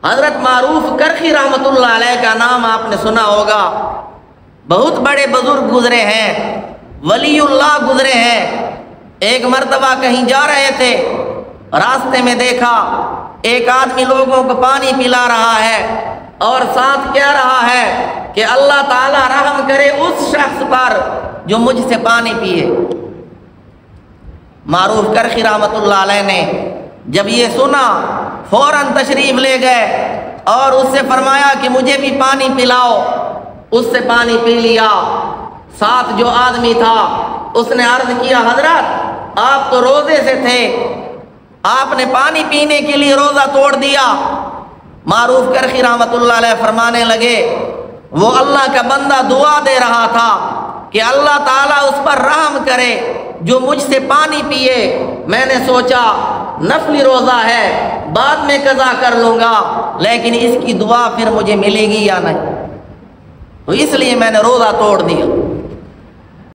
حضرت معروف کرخی رحمۃ اللہ علیہ کا نام آپ نے سنا ہوگا، بہت بڑے بزرگ گزرے ہیں، ولی اللہ گزرے ہیں۔ ایک مرتبہ کہیں جا رہے تھے، راستے میں دیکھا ایک آدمی لوگوں کو پانی پلا رہا ہے اور ساتھ کہہ رہا ہے کہ اللہ تعالیٰ رحم کرے اس شخص پر جو مجھ سے پانی پیے۔ معروف کرخی رحمۃ اللہ علیہ نے جب یہ سنا فوراً تشریف لے گئے اور اس سے فرمایا کہ مجھے بھی پانی پلاؤ۔ اس سے پانی پی لیا۔ ساتھ جو آدمی تھا اس نے عرض کیا، حضرت آپ تو روزے سے تھے، آپ نے پانی پینے کے لیے روزہ توڑ دیا۔ معروف کرخی رحمۃ اللہ علیہ فرمانے لگے، وہ اللہ کا بندہ دعا دے رہا تھا کہ اللہ تعالیٰ اس پر رحم کرے جو مجھ سے پانی پیے۔ میں نے سوچا نفلی روزہ ہے، بعد میں قضا کر لوں گا، لیکن اس کی دعا پھر مجھے ملے گی یا نہیں، تو اس لیے میں نے روزہ توڑ دیا۔